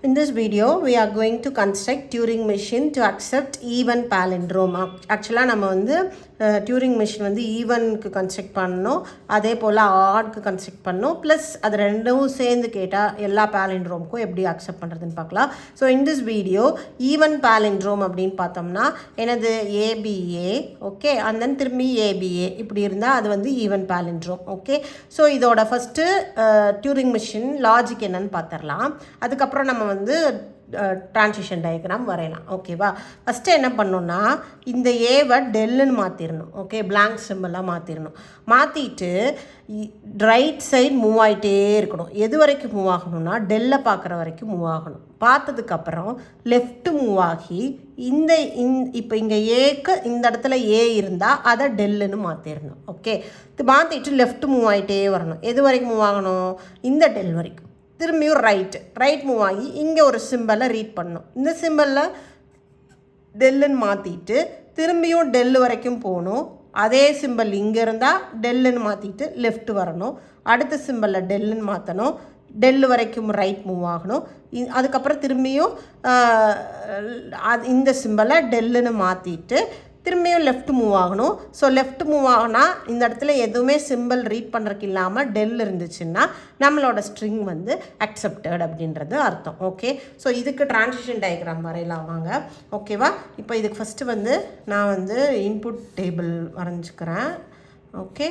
In this video, we are going to construct Turing machine to accept even palindrome. Actually, நம்ம வந்து Turing machine வந்து ஈவனுக்கு construct பண்ணணும், அதே போல் ஆட்க்கு construct பண்ணணும், plus அது ரெண்டும் சேர்ந்து கேட்டால் எல்லா பேலிண்ட்ரோமுக்கும் எப்படி அக்செப்ட் பண்ணுறதுன்னு பார்க்கலாம். So in this video even palindrome அப்படின்னு பார்த்தோம்னா எனது ஏபிஏ, ஓகே, அண்ட் தென் திரும்பி ஏபிஏ இப்படி இருந்தால் அது வந்து ஈவன் பேலிண்ட்ரோம். ஓகே, ஸோ இதோட ஃபஸ்ட்டு டியூரிங் மிஷின் லாஜிக் என்னன்னு பார்த்துடலாம். அதுக்கப்புறம் நம்ம வந்து டிரான்சிஷன் டயக்ராம் வரையலாம். ஓகேவா, ஃபஸ்ட்டு என்ன பண்ணணுன்னா இந்த ஏவை டெல்லுன்னு மாற்றிடணும். ஓகே, பிளாங்க் சிம்பிளாக மாற்றிடணும். மாற்றிட்டு ரைட் சைடு மூவ் ஆகிட்டே இருக்கணும். எது வரைக்கும் மூவ் ஆகணும்னா டெல்லை பார்க்குற வரைக்கும் மூவ் ஆகணும். பார்த்ததுக்கப்புறம் லெஃப்ட் மூவ் ஆகி இப்போ இங்கே ஏக்கு இந்த இடத்துல ஏ இருந்தால் அதை டெல்லுன்னு மாற்றிடணும். ஓகே, இது மாற்றிட்டு லெஃப்ட் மூவ் ஆகிட்டே வரணும். எது வரைக்கும் மூவ் ஆகணும்? இந்த டெல் வரைக்கும். திரும்பியும் ரைட் மூவ் ஆகி இங்கே ஒரு சிம்பிளை ரீட் பண்ணணும். இந்த சிம்பிளில் டெல்லுன்னு மாற்றிட்டு திரும்பியும் டெல்லு வரைக்கும் போகணும். அதே சிம்பிள் இங்கே இருந்தால் டெல்லுன்னு மாற்றிட்டு லெஃப்ட் வரணும். அடுத்த சிம்பிளில் டெல்லுன்னு மாற்றணும், டெல்லு வரைக்கும் ரைட் மூவ் ஆகணும். அதுக்கப்புறம் திரும்பியும் இந்த சிம்பிளை டெல்லுன்னு மாற்றிட்டு திரும்பியும் லெஃப்ட் மூவ் ஆகணும். ஸோ லெஃப்ட் மூவ் ஆகினா இந்த இடத்துல எதுவுமே சிம்பிள் ரீட் பண்ணுறதுக்கு இல்லாமல் டெல் இருந்துச்சுன்னா நம்மளோட ஸ்ட்ரிங் வந்து அக்செப்டட் அப்படின்றது அர்த்தம். ஓகே, ஸோ இதுக்கு டிரான்சிஷன் டயக்ராம் வரையலாம் வாங்க. ஓகேவா, இப்போ இதுக்கு ஃபஸ்ட்டு வந்து நான் வந்து இன்புட் டேபிள் வரைஞ்சிக்கிறேன். Okay,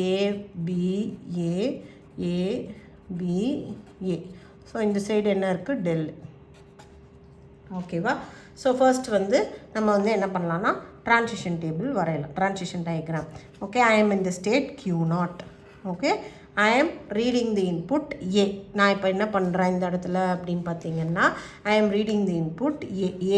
ABA ABA. ஸோ இந்த சைடு என்ன இருக்குது? டெல். ஓகேவா, ஸோ ஃபர்ஸ்ட் வந்து நம்ம வந்து என்ன பண்ணலான்னா transition table வரையலாம், transition diagram. Okay, I am in the state Q0. Okay, I am reading the input A. நான் இப்போ என்ன பண்ணுறேன் இந்த இடத்துல அப்படின்னு பார்த்தீங்கன்னா I am reading the input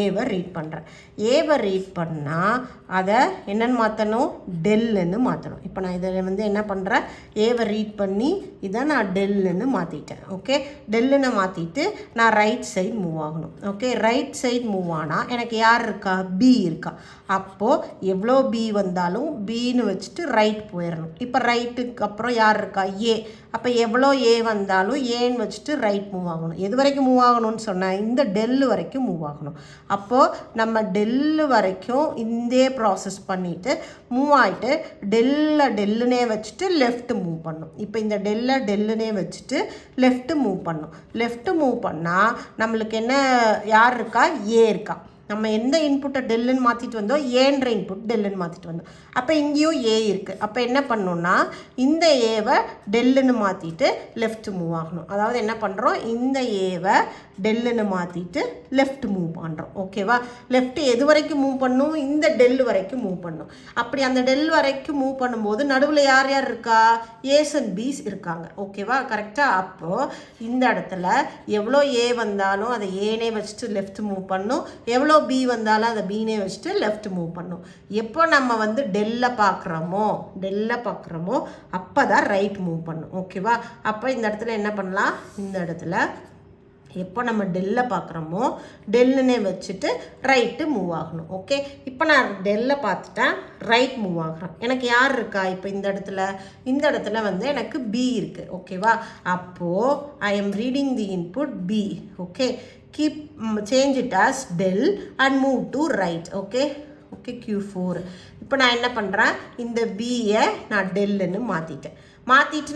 ஏவை ரீட் பண்ணுறேன். ஏவை ரீட் பண்ணால் அதை என்னென்னு மாற்றணும்? டெல்லுன்னு மாற்றணும். இப்போ நான் இதை வந்து என்ன பண்ணுறேன்? ஏவை ரீட் பண்ணி இதை நான் டெல்லுன்னு மாற்றிட்டேன். ஓகே, டெல்லுன்னு மாற்றிட்டு நான் ரைட் சைடு மூவ் ஆகணும். ஓகே, ரைட் சைடு மூவ் ஆனால் எனக்கு யார் இருக்கா? பி இருக்கா. அப்போது எவ்வளோ பி வந்தாலும் பின்னு வச்சுட்டு ரைட் போயிடணும். இப்போ ரைட்டுக்கு அப்புறம் யார் இருக்கா? ஏ. அப்போ எவ்வளோ ஏ வந்தாலும் ஏன்னு வச்சுட்டு ரைட் மூவ் ஆகணும். எது வரைக்கும் மூவ் ஆகணும்னு சொன்னால் இந்த டெல்லு வரைக்கும் மூவ் ஆகணும். அப்போது நம்ம டெல்லு வரைக்கும் இந்த ப்ராசஸ் பண்ணிவிட்டு மூவ் ஆகிட்டு டெல்லுனே வச்சுட்டு லெஃப்ட் மூவ் பண்ணணும். இப்போ இந்த டெல்லுனே வச்சுட்டு லெஃப்ட் மூவ் பண்ணணும். லெஃப்ட் மூவ் பண்ணால் நம்மளுக்கு என்ன யார் இருக்கா? ஏ இருக்கா. நம்ம எந்த இன்புட்டை டெல்லுன்னு மாற்றிட்டு வந்தோம்? ஏன்ற இன்புட் டெல்லுன்னு மாற்றிட்டு வந்தோம். அப்போ இங்கேயும் ஏ இருக்குது. அப்போ என்ன பண்ணணுன்னா இந்த ஏவை டெல்லுன்னு மாற்றிட்டு லெஃப்ட் மூவ் ஆகணும். அதாவது என்ன பண்ணுறோம்? இந்த ஏவை டெல்லுன்னு மாற்றிட்டு லெஃப்ட் மூவ் பண்ணுறோம். ஓகேவா, லெஃப்ட் எது வரைக்கும் மூவ் பண்ணணும்? இந்த டெல் வரைக்கும் மூவ் பண்ணணும். அப்படி அந்த டெல் வரைக்கும் மூவ் பண்ணும்போது நடுவில் யார் யார் இருக்கா? ஏஸ் அண்ட் பீஸ் இருக்காங்க. ஓகேவா, கரெக்டாக. அப்போது இந்த இடத்துல எவ்வளோ ஏ வந்தாலும் அதை ஏனே வச்சுட்டு லெஃப்ட் மூவ் பண்ணணும், எவ்வளோ பி வந்தாலும் அதை பீனே வச்சுட்டு லெஃப்ட் மூவ் பண்ணும். எப்போ நம்ம வந்து டெல்லை பார்க்குறோமோ அப்போ தான் ரைட் மூவ் பண்ணும். ஓகேவா, அப்போ இந்த இடத்துல என்ன பண்ணலாம்? இந்த இடத்துல எப்போ நம்ம டெல்லை பார்க்குறோமோ டெல்லுன்னே வச்சுட்டு ரைட்டு மூவ் ஆகணும். ஓகே, இப்போ நான் டெல்லை பார்த்துட்டேன், ரைட் மூவ் ஆகிறேன். எனக்கு யார் இருக்கா? இப்போ இந்த இடத்துல வந்து எனக்கு பி இருக்குது. ஓகேவா, அப்போது I am reading the input B. Okay, change it as del and move to right. Okay, Q4. இப்போ நான் என்ன பண்ணுறேன்? இந்த பியை நான் டெல்லுன்னு மாற்றிட்டு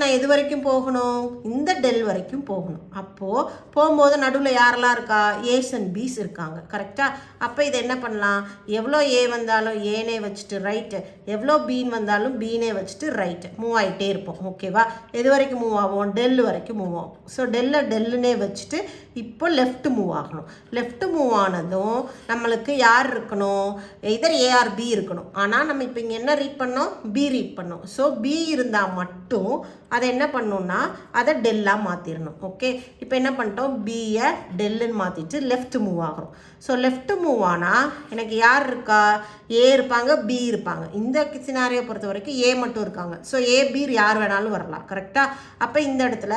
நான் எது வரைக்கும் போகணும்? இந்த டெல் வரைக்கும் போகணும். அப்போது போகும்போது நடுவில் யாரெல்லாம் இருக்கா? ஏஸ் அண்ட் பீஸ் இருக்காங்க. கரெக்டாக. அப்போ இதை என்ன பண்ணலாம்? எவ்வளோ ஏ வந்தாலும் ஏனே வச்சுட்டு ரைட்டு, எவ்வளோ பீன் வந்தாலும் பீனே வச்சுட்டு ரைட்டு மூவ் ஆகிட்டே இருப்போம். ஓகேவா, எது வரைக்கும் மூவ் ஆகும்? டெல்லு வரைக்கும் மூவ் ஆகும். ஸோ டெல்லுனே வச்சுட்டு இப்போ லெஃப்ட் மூவ் ஆகணும். லெஃப்ட் மூவ் ஆனதும் நம்மளுக்கு யார் இருக்கணும்? இதர் ஏஆர் பி இருக்கணும். ஆனால் நம்ம இப்போ இங்கே என்ன ரீட் பண்ணோம்? பி ரீட் பண்ணோம். ஸோ பி இருந்தால் மட்டும் அதை என்ன பண்ணணும்னா அதை டெல்லாக மாற்றிடணும். ஓகே, இப்போ என்ன பண்ணிட்டோம்? பியை டெல்லுன்னு மாற்றிட்டு லெஃப்ட் மூவ் ஆகிறோம். ஸோ லெஃப்ட் மூவ் ஆனால் எனக்கு யார் இருக்கா? ஏ இருப்பாங்க, பி இருப்பாங்க. இந்த சினாரியை பொறுத்த வரைக்கும் ஏ மட்டும் இருக்காங்க. ஸோ ஏ பி யார் வேணாலும் வரலாம். கரெக்டாக. அப்போ இந்த இடத்துல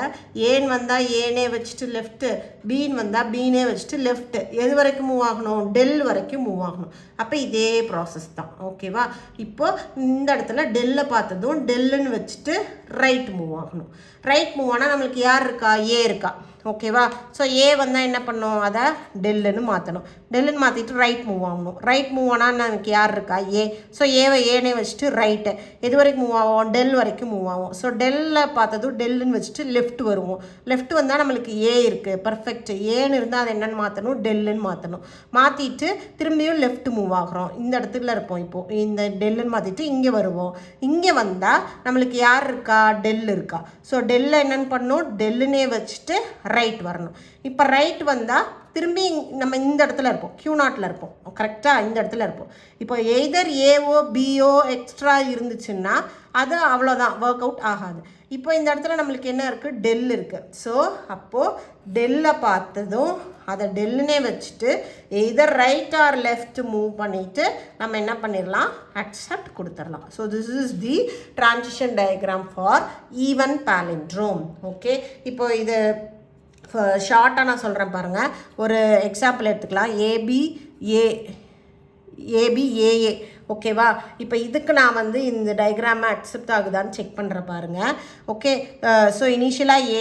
ஏன் வந்தால் ஏனே வச்சுட்டு லெஃப்ட்டு, பீன் வந்தால் பீனே வச்சுட்டு லெஃப்ட்டு. எது வரைக்கும் மூவ் ஆகணும்? டெல் வரைக்கும் மூவ் ஆகணும். அப்போ இதே ப்ராசஸ் தான். ஓகேவா, இப்போ இந்த இடத்துல டெல்லை பார்த்ததும் டெல்லுன்னு வச்சுட்டு ரைட் மூவ் ஆகணும். ரைட் மூவ் ஆனால் நம்மளுக்கு யார் இருக்கா? ஏ இருக்கா. ஓகேவா? ஸோ ஏ வந்தால் என்ன பண்ணணும், அதை டெல்லுன்னு மாற்றணும். டெல்லுன்னு மாற்றிட்டு ரைட் மூவ் ஆகணும். ரைட் மூவ் ஆனால் நமக்கு யார் இருக்கா, ஏ. ஸோ ஏவை ஏனே வச்சுட்டு ரைட்டு எது வரைக்கும் மூவ் ஆகும், டெல் வரைக்கும் மூவ் ஆகும். ஸோ டெல்லில் பார்த்ததும் டெல்லுன்னு வச்சுட்டு லெஃப்ட் வருவோம். லெஃப்ட் வந்தால் நம்மளுக்கு ஏ இருக்குது, பர்ஃபெக்ட். ஏன்னு இருந்தால் அதை என்னென்னு மாற்றணும், டெல்லுன்னு மாற்றணும். மாற்றிட்டு திரும்பியும் லெஃப்ட் மூவ் ஆகிறோம். இந்த இடத்துல இருப்போம். இப்போது இந்த டெல்லுன்னு மாற்றிட்டு இங்கே வருவோம். இங்கே வந்தால் நம்மளுக்கு யார் இருக்கா, டெல் இருக்கா. ஸோ டெல்லை என்னென்னு பண்ணணும், டெல்லுன்னே வச்சுட்டு ரைட் வரணும். இப்போ ரைட் வந்தால் திரும்பி நம்ம இந்த இடத்துல இருப்போம், Q0 இருப்போம். கரெக்டாக இந்த இடத்துல இருப்போம். இப்போ எய்தர் ஏஓ பிஓ எக்ஸ்ட்ரா இருந்துச்சுன்னா அது அவ்வளோதான், ஒர்க் அவுட் ஆகாது. இப்போ இந்த இடத்துல நம்மளுக்கு என்ன இருக்குது, டெல் இருக்குது. ஸோ அப்போது டெல்லை பார்த்ததும் அதை டெல்லுனே வச்சுட்டு either right or left move பண்ணிவிட்டு நம்ம என்ன பண்ணிடலாம், அக்செப்ட் கொடுத்துடலாம். So this is the transition diagram for even palindrome. Okay, இப்போ இது ஷார்ட்டாக நான் சொல்கிறேன் பாருங்கள். ஒரு எக்ஸாம்பிள் எடுத்துக்கலாம். ஏபிஏஏ. ஓகேவா? இப்போ இதுக்கு நான் வந்து இந்த டயக்ராமை அக்செப்ட் ஆகுதான்னு செக் பண்ணுற பாருங்கள். ஓகே, ஸோ இனிஷியலாக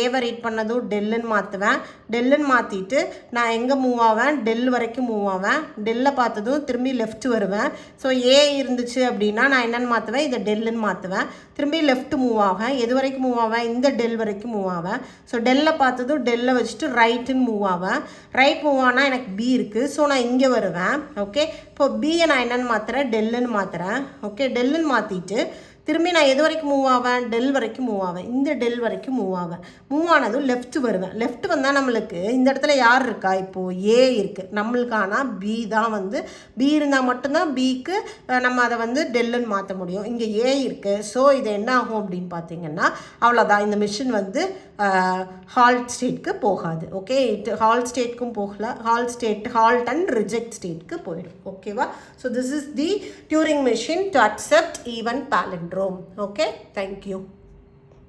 ஏவை ரீட் பண்ணதும் டெல்லுன்னு மாற்றுவேன். டெல்லுன்னு மாற்றிட்டு நான் எங்கே மூவ் ஆவேன், டெல் வரைக்கும் மூவ் ஆவேன். டெல்லை பார்த்ததும் திரும்பி லெஃப்ட் வருவேன். ஸோ ஏ இருந்துச்சு அப்படின்னா நான் என்னென்னு மாற்றுவேன், இதை டெல்லுன்னு மாற்றுவேன். திரும்பி லெஃப்ட் மூவ் ஆவேன். எது வரைக்கும் மூவ் ஆவேன், இந்த டெல் வரைக்கும் மூவ் ஆவேன். ஸோ டெல்லை பார்த்ததும் டெல்லை வச்சுட்டு ரைட்டுன்னு மூவ் ஆவேன். ரைட் மூவ் ஆனால் எனக்கு பி இருக்குது. ஸோ நான் இங்கே வருவேன். ஓகே, இப்போ பியை நான் என்னென்னு மாற்றுறேன், டெல்லுன்னு மாற்றுறேன். ஓகே, டெல்லுன்னு மாற்றிட்டு திரும்பி நான் எது வரைக்கும் மூவ் ஆவேன், டெல் வரைக்கும் மூவ் ஆவேன். இந்த டெல் வரைக்கும் மூவ் ஆவேன். மூவ் ஆனதும் லெஃப்ட் வருவேன். லெஃப்ட் வந்தால் நம்மளுக்கு இந்த இடத்துல யார் இருக்கா, இப்போது ஏ இருக்குது நம்மளுக்கு. ஆனால் பி தான் வந்து, பி இருந்தால் மட்டும்தான் பிக்கு நம்ம அதை வந்து டெல்லுன்னு மாற்ற முடியும். இங்கே ஏ இருக்குது. ஸோ இது என்ன ஆகும் அப்படின்னு பார்த்தீங்கன்னா அவ்வளோதான், இந்த மிஷின் வந்து ஹால்ட் ஸ்டேட்க்கு போகாது. ஓகே, ஹால்ட் ஸ்டேட்க்கும் போகல, ஹால்ட் அண்ட் ரிஜெக்ட் ஸ்டேட்க்கு போயிடும். ஓகேவா? So this is the Turing machine to accept even palindrome. Okay, thank you.